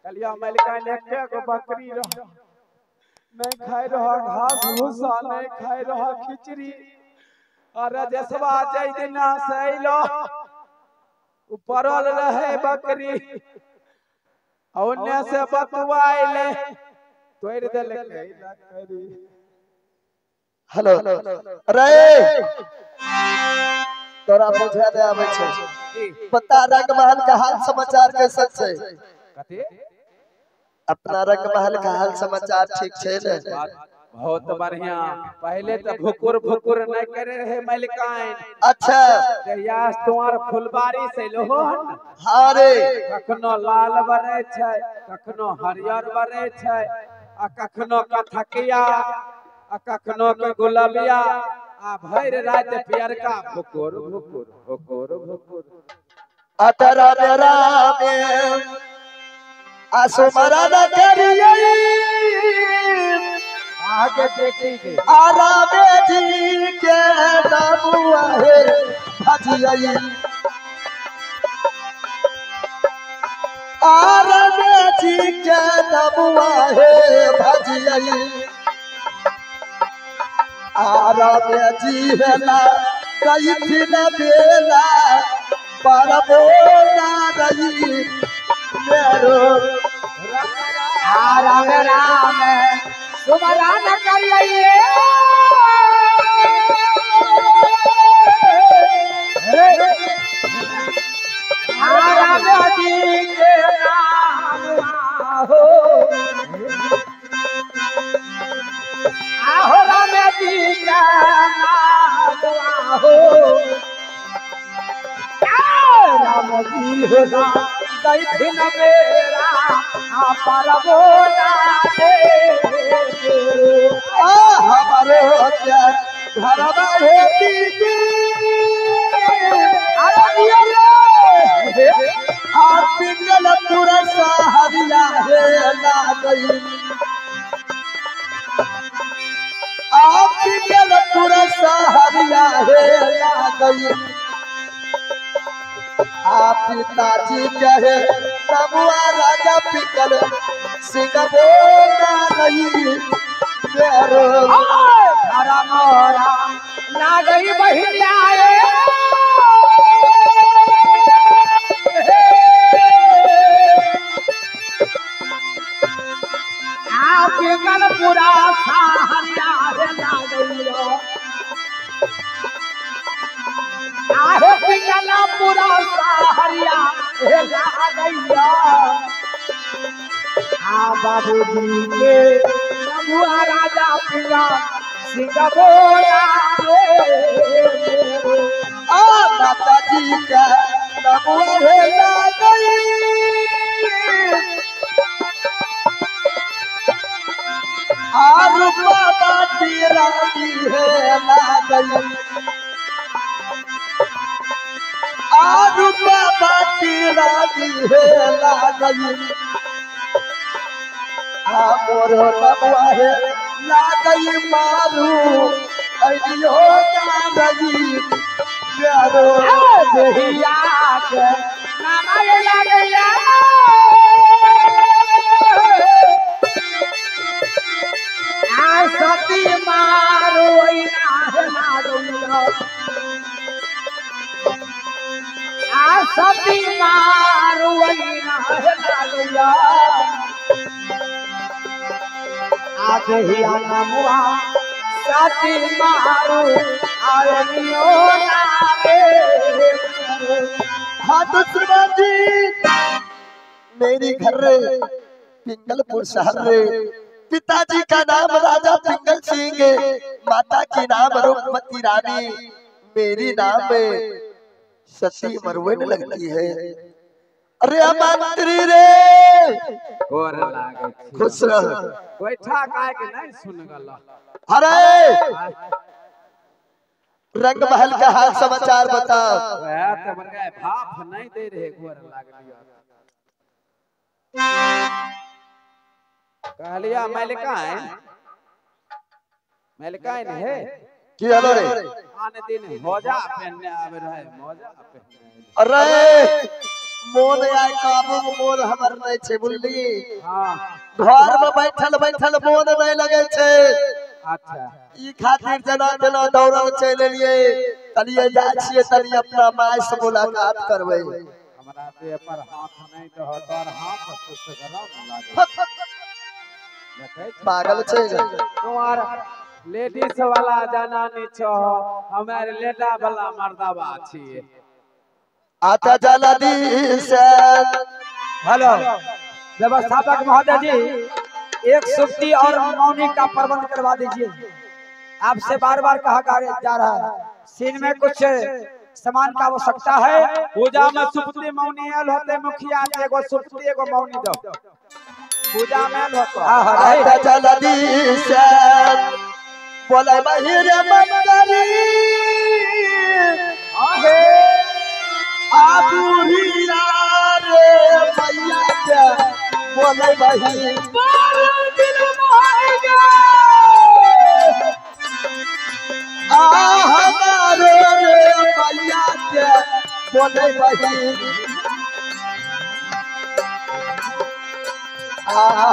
कलिया मलिका ने के को बकरी रह नहीं खाई रहा घास भूसा नहीं खाई रहा खिचड़ी और जसवा जाई दिना सैलो ऊपरल रहे बकरी औने से बतवाइले तोड़ देले करी हेलो अरे तोरा बुझा दे आवे छै बता रंग महल का हाल समाचार कैसे छै कथि अपना रंग महल का हाल समाचार ठीक छै ने बहुत बढ़िया पहले तो भुकुर भुकुर नहीं करे रहे मलिकाइन अच्छा जहियास तुम्हार फुलबारी से लोहन हां रे कखनो लाल बरे छै कखनो हरियर बरे छै आ कखनो कथकिया आ कखनो के गुलाबिया आ भैर रात पियरका भुकुर भुकुर भुकुर भुकुर अतरा रामे आसुमरा न करिए आगे देखी आरामे जी के दबुआ है भजिए आरामे जी के दबुआ है भजिए आरामे जी है ना कई थी न बेला पर बोला रही मेरो राम राम सुमरा न करिए राम जी के नाम हो आहो राम जी का नाम हो राम जी हो दैथिन मेरा पर बोला हमारे घर में दीदी पिंगल पूरा सहरिया है ना गई आप पिंगल पूरा सहरिया है ना गई आप पिताजी कहे तबुआ राजा पिंगल सिंह बोला नहीं मेरो हरा मोरा ना गई बहिया आप कल पूरा सहारिया है ना गई आहे पिंगला पूरा सहारिया है ना गई बाबूजी के नमुआ राजा पिला सिंह बोला माता जी का नमुआ है ना गई और बाबा तेरा है ना गई और बाबा तेरा है ना गई मोर नमुआ है ना गई मारू अइयो ना गई प्यारो देहिया के नाम लगया आ सती मारो ना गया आ सती मारो ना गया आदहिया नमुआ साथी मारू आयनियो नारे हाँ दुश्मन जी मेरी घर रे पिंगलपुर शहर रे पिताजी का नाम राजा पिंगल सिंह माता की नाम रूपमती रानी मेरी नाम सती मरवन लगती है अरे मंत्री रे गोर लागे खुश रह बैठा काहे के नहीं सुन गला अरे रंग महल का हाल समाचार बताओ वह तो बन गए भाप नहीं दे रहे गोर लागलिया कहलिया मलिकाइन है की हेलो रे आने दिन मोजा पहनने आवे रहे मोजा पहनने अरे मोन आय काबू मोन हमर नहीं छे बुल्ली हाँ घर में बैठल बैठल मोन नहीं लगे छे अच्छा ई खातिर जना जना दौड़ल चले लिए तलिए जा छिए तनी अपना माय से मुलाकात करबै हमारा देह पर हाथ नहीं तो तोर हाथ कुछ गरम लागे देखे छी? पागल छे तुम्हार लेडीज वाला जनानी छो हमारे लेडा वाला मर्दावा छिए आता जल्दी से हेलो व्यवस्थापक महोदय जी एक सुक्ति और मौनी का प्रबंध करवा दीजिए। आपसे बार बार कहा जा रहा है सीन में कुछ सामान का आवश्यकता है। पूजा में सुप्ति मौनी आयल होते मुखिया जी एगो सुप्ति एगो मौनी दो पूजा में आयल होतो आता जल्दी से बोले बहिरे मंदरी आहे आबुरिया रे भैया के बोले बही हमारे रे भैया के बोले बही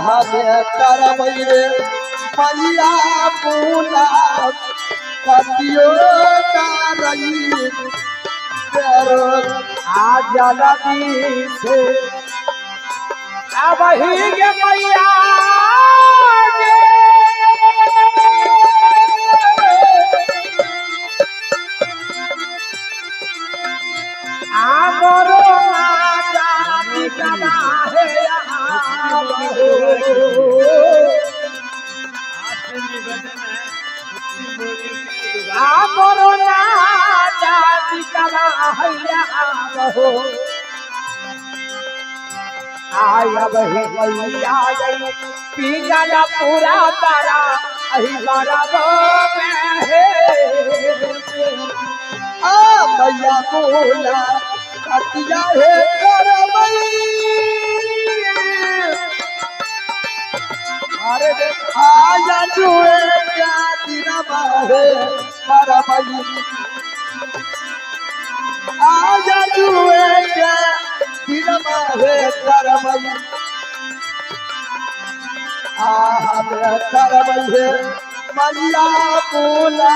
हमें करबै रे भैया बुला कतियो करई आ जल्दी से अब ही के मैया आमरो राजा निकला है आमरो राजा निकला है हो आया वही मैया गई पीला पूरा तारा अही बराबो में है मैया बोला कतिया है करबै अरे आया जुए क्या दिनमा है करबै आया जुए क्या दिनमा है करबै हमें करबै है मैया बोला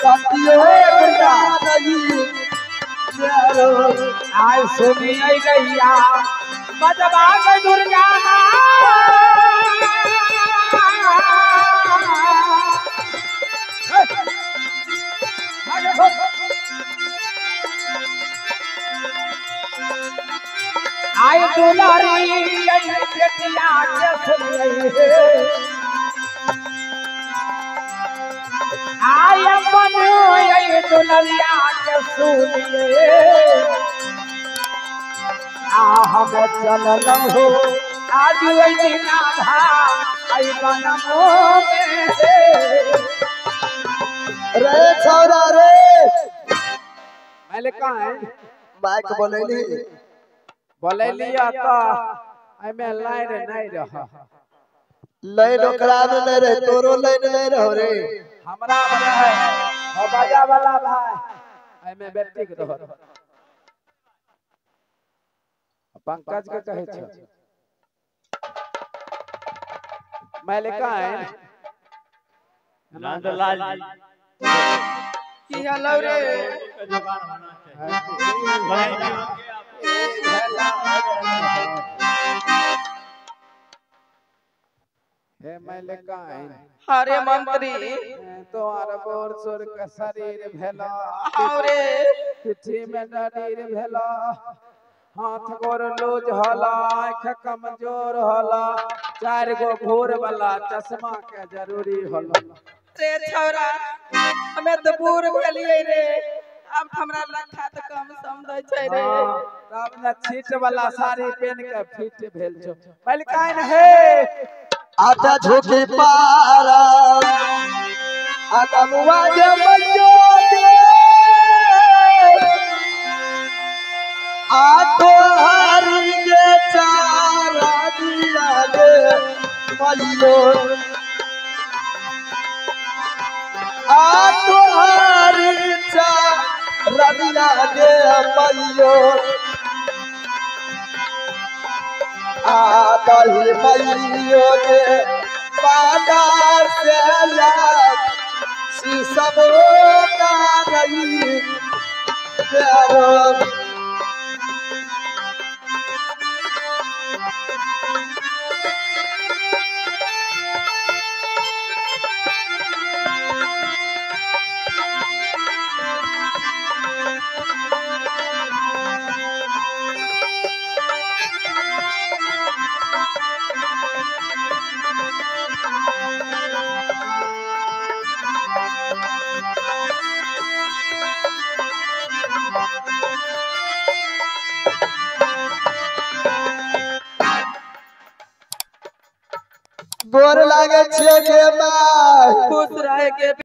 कतियो नहीं आज सुनिए गैया बजवा के दुर्गा आई दुलारी बेटिया के सुनिए आय बनो ये दुनिया के सुनिए हम चलल हो आज वही दिना धा आई बनमो में रे छोरा रे मैले कहाँ है माइक बोलैली बोले लिया तो एमे लाइन नहीं रहा लाइन ओकरा में नहीं रहे तोरो लाइन नहीं रहो रे हमरा बड़ा है हो बाजा वाला भाई एमे बेटी के रहो पंकज के कहे छ मैले कहाँ है नंदलाल की हेलो रे हे मैले कहाँ है हरे मंत्री तोहर बोर सोर के शरीर भेला हरे पिठी में डरीर भेला हाथ गोर लूज होला आँख कमजोर होला 4 गो घूर वाला चश्मा के जरूरी होला रे छौरा हमें तो बूढ़ भेलिए रे अब हमरा लखा तो कम समझै छै रे तब न छीट वाला साड़ी पहन के फिट भेल छो पहले काइन है आटा झोके पारा आदमुआ जे मजो दे आतो हरि के चारा दिया दे मलियो आतो हरि चारा दिया दे मलियो दही मैयो के बाजार से शीशम का रही प्यारो गोर लागे छे गे माय खुश रहे के